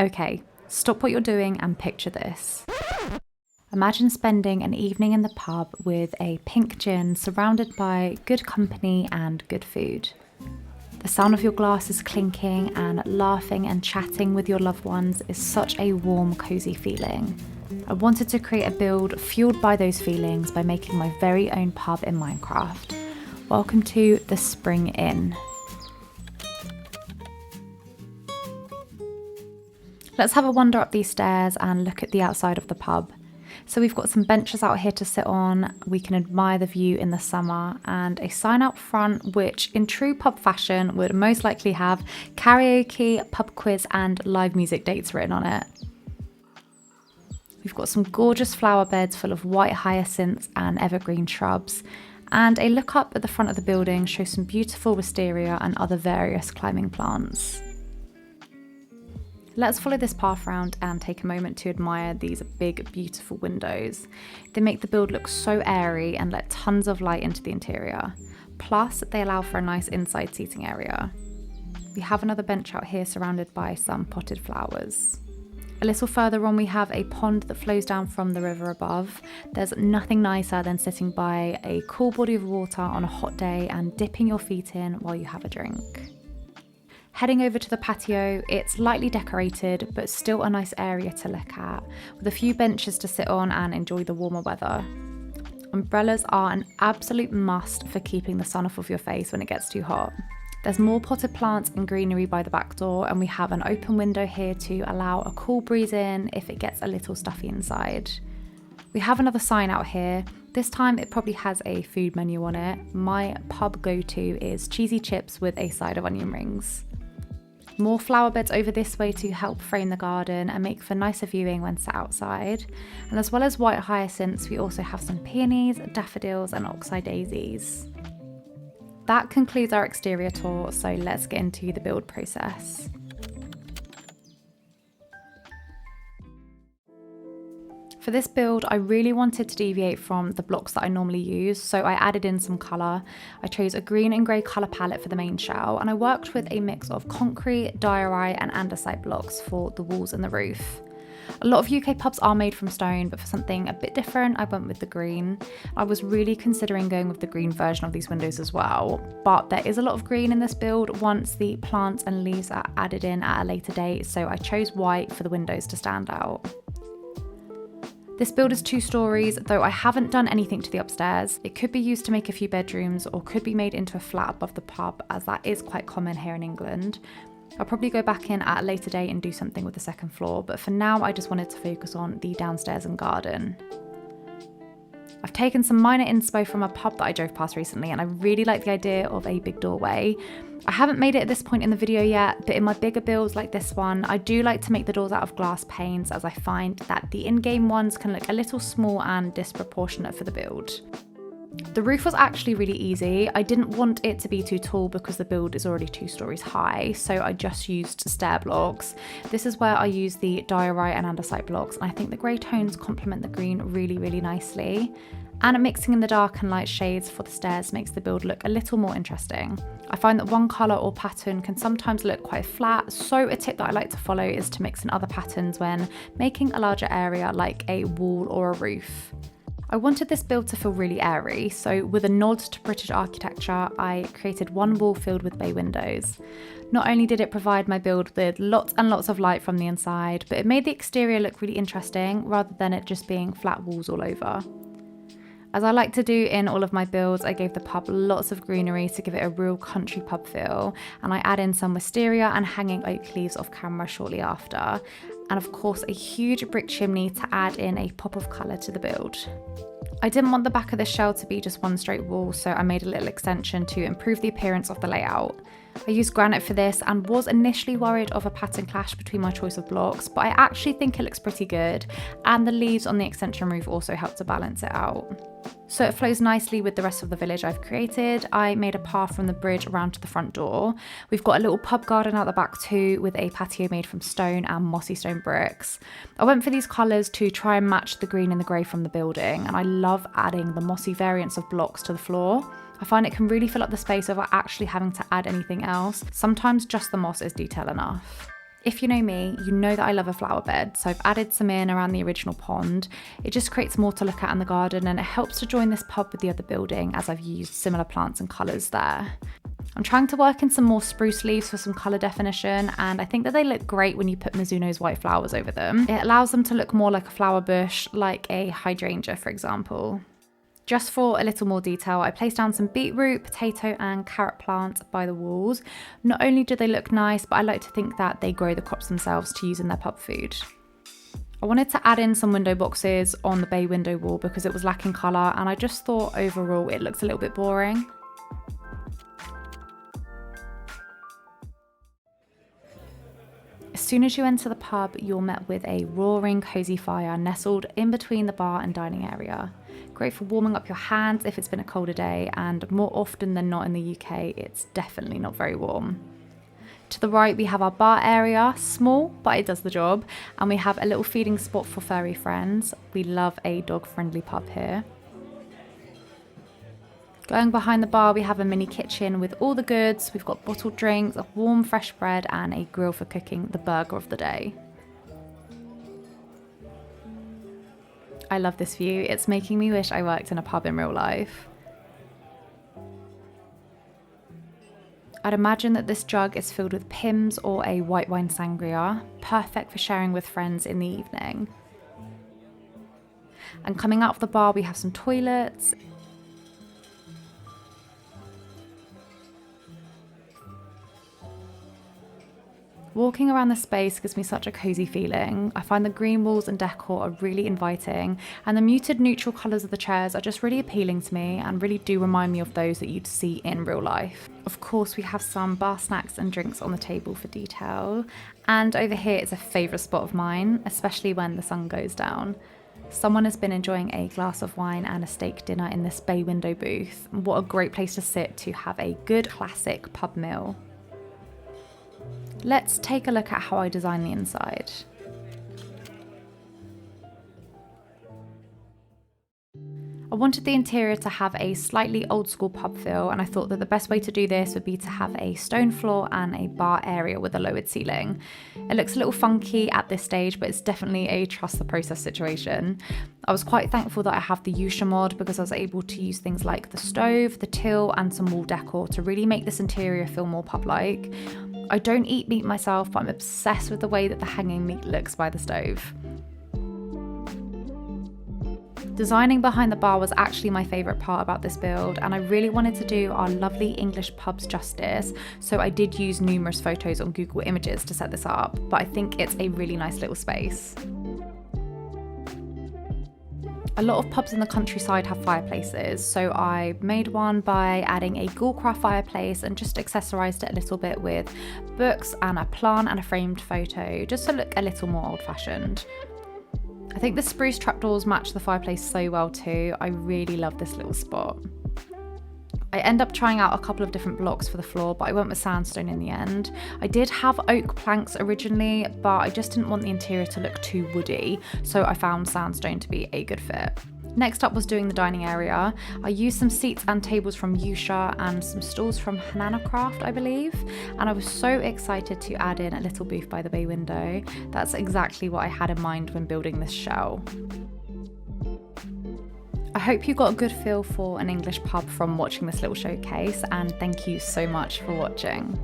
Okay, stop what you're doing and picture this. Imagine spending an evening in the pub with a pink gin surrounded by good company and good food. The sound of your glasses clinking and laughing and chatting with your loved ones is such a warm, cozy feeling. I wanted to create a build fueled by those feelings by making my very own pub in Minecraft. Welcome to the Spring Inn. Let's have a wander up these stairs and look at the outside of the pub. So we've got some benches out here to sit on, we can admire the view in the summer, and a sign out front which in true pub fashion would most likely have karaoke, pub quiz and live music dates written on it. We've got some gorgeous flower beds full of white hyacinths and evergreen shrubs, and a look up at the front of the building shows some beautiful wisteria and other various climbing plants. Let's follow this path round and take a moment to admire these big, beautiful windows. They make the build look so airy and let tons of light into the interior. Plus, they allow for a nice inside seating area. We have another bench out here surrounded by some potted flowers. A little further on we have a pond that flows down from the river above. There's nothing nicer than sitting by a cool body of water on a hot day and dipping your feet in while you have a drink. Heading over to the patio, it's lightly decorated but still a nice area to look at, with a few benches to sit on and enjoy the warmer weather. Umbrellas are an absolute must for keeping the sun off of your face when it gets too hot. There's more potted plants and greenery by the back door, and we have an open window here to allow a cool breeze in if it gets a little stuffy inside. We have another sign out here. This time it probably has a food menu on it. My pub go-to is cheesy chips with a side of onion rings. More flower beds over this way to help frame the garden and make for nicer viewing when sat outside. And as well as white hyacinths, we also have some peonies, daffodils and oxeye daisies. That concludes our exterior tour, so let's get into the build process. For this build, I really wanted to deviate from the blocks that I normally use, so I added in some colour. I chose a green and grey colour palette for the main shell, and I worked with a mix of concrete, diorite and andesite blocks for the walls and the roof. A lot of UK pubs are made from stone, but for something a bit different, I went with the green. I was really considering going with the green version of these windows as well, but there is a lot of green in this build once the plants and leaves are added in at a later date, so I chose white for the windows to stand out. This build is 2 stories, though I haven't done anything to the upstairs. It could be used to make a few bedrooms or could be made into a flat above the pub, as that is quite common here in England. I'll probably go back in at a later date and do something with the second floor, but for now I just wanted to focus on the downstairs and garden. I've taken some minor inspo from a pub that I drove past recently, and I really like the idea of a big doorway. I haven't made it at this point in the video yet, but in my bigger builds like this one, I do like to make the doors out of glass panes, as I find that the in-game ones can look a little small and disproportionate for the build. The roof was actually really easy. I didn't want it to be too tall because the build is already 2 stories high, so I just used stair blocks. This is where I use the diorite and andesite blocks, and I think the grey tones complement the green really nicely. And mixing in the dark and light shades for the stairs makes the build look a little more interesting. I find that one colour or pattern can sometimes look quite flat, so a tip that I like to follow is to mix in other patterns when making a larger area like a wall or a roof. I wanted this build to feel really airy, so with a nod to British architecture, I created one wall filled with bay windows. Not only did it provide my build with lots and lots of light from the inside, but it made the exterior look really interesting rather than it just being flat walls all over. As I like to do in all of my builds, I gave the pub lots of greenery to give it a real country pub feel, and I add in some wisteria and hanging oak leaves off camera shortly after, and of course a huge brick chimney to add in a pop of colour to the build. I didn't want the back of the shell to be just one straight wall, so I made a little extension to improve the appearance of the layout. I used granite for this and was initially worried of a pattern clash between my choice of blocks, but I actually think it looks pretty good, and the leaves on the extension roof also help to balance it out. So it flows nicely with the rest of the village I've created. I made a path from the bridge around to the front door. We've got a little pub garden out the back too, with a patio made from stone and mossy stone bricks. I went for these colours to try and match the green and the grey from the building, and I love adding the mossy variants of blocks to the floor. I find it can really fill up the space without actually having to add anything else. Sometimes just the moss is detail enough. If you know me, you know that I love a flower bed, so I've added some in around the original pond. It just creates more to look at in the garden, and it helps to join this pub with the other building as I've used similar plants and colours there. I'm trying to work in some more spruce leaves for some colour definition, and I think that they look great when you put Mizuno's white flowers over them. It allows them to look more like a flower bush, like a hydrangea for example. Just for a little more detail, I placed down some beetroot, potato and carrot plants by the walls. Not only do they look nice, but I like to think that they grow the crops themselves to use in their pub food. I wanted to add in some window boxes on the bay window wall because it was lacking colour, and I just thought overall it looks a little bit boring. As soon as you enter the pub, you're met with a roaring cosy fire nestled in between the bar and dining area. Great for warming up your hands if it's been a colder day, and more often than not in the UK, it's definitely not very warm. To the right, we have our bar area, small, but it does the job, and we have a little feeding spot for furry friends. We love a dog-friendly pub here. Going behind the bar, we have a mini kitchen with all the goods. We've got bottled drinks, a warm fresh bread, and a grill for cooking the burger of the day. I love this view. It's making me wish I worked in a pub in real life. I'd imagine that this jug is filled with Pimm's or a white wine sangria, perfect for sharing with friends in the evening. And coming out of the bar, we have some toilets. Walking around the space gives me such a cozy feeling. I find the green walls and decor are really inviting, and the muted neutral colours of the chairs are just really appealing to me and really do remind me of those that you'd see in real life. Of course, we have some bar snacks and drinks on the table for detail, and over here is a favourite spot of mine, especially when the sun goes down. Someone has been enjoying a glass of wine and a steak dinner in this bay window booth. What a great place to sit to have a good classic pub meal. Let's take a look at how I designed the inside. I wanted the interior to have a slightly old school pub feel, and I thought that the best way to do this would be to have a stone floor and a bar area with a lowered ceiling. It looks a little funky at this stage, but it's definitely a trust the process situation. I was quite thankful that I have the Yuushya mod because I was able to use things like the stove, the till and some wall decor to really make this interior feel more pub-like. I don't eat meat myself, but I'm obsessed with the way that the hanging meat looks by the stove. Designing behind the bar was actually my favourite part about this build, and I really wanted to do our lovely English pubs justice, so I did use numerous photos on Google Images to set this up, but I think it's a really nice little space. A lot of pubs in the countryside have fireplaces, so I made one by adding a Ghoulcraft fireplace and just accessorised it a little bit with books and a plant and a framed photo, just to look a little more old-fashioned. I think the spruce trapdoors match the fireplace so well too. I really love this little spot. I end up trying out a couple of different blocks for the floor, but I went with sandstone in the end. I did have oak planks originally, but I just didn't want the interior to look too woody, so I found sandstone to be a good fit. Next up was doing the dining area. I used some seats and tables from Yuushya and some stools from Hananacraft, I believe, and I was so excited to add in a little booth by the bay window. That's exactly what I had in mind when building this shell. I hope you got a good feel for an English pub from watching this little showcase, and thank you so much for watching.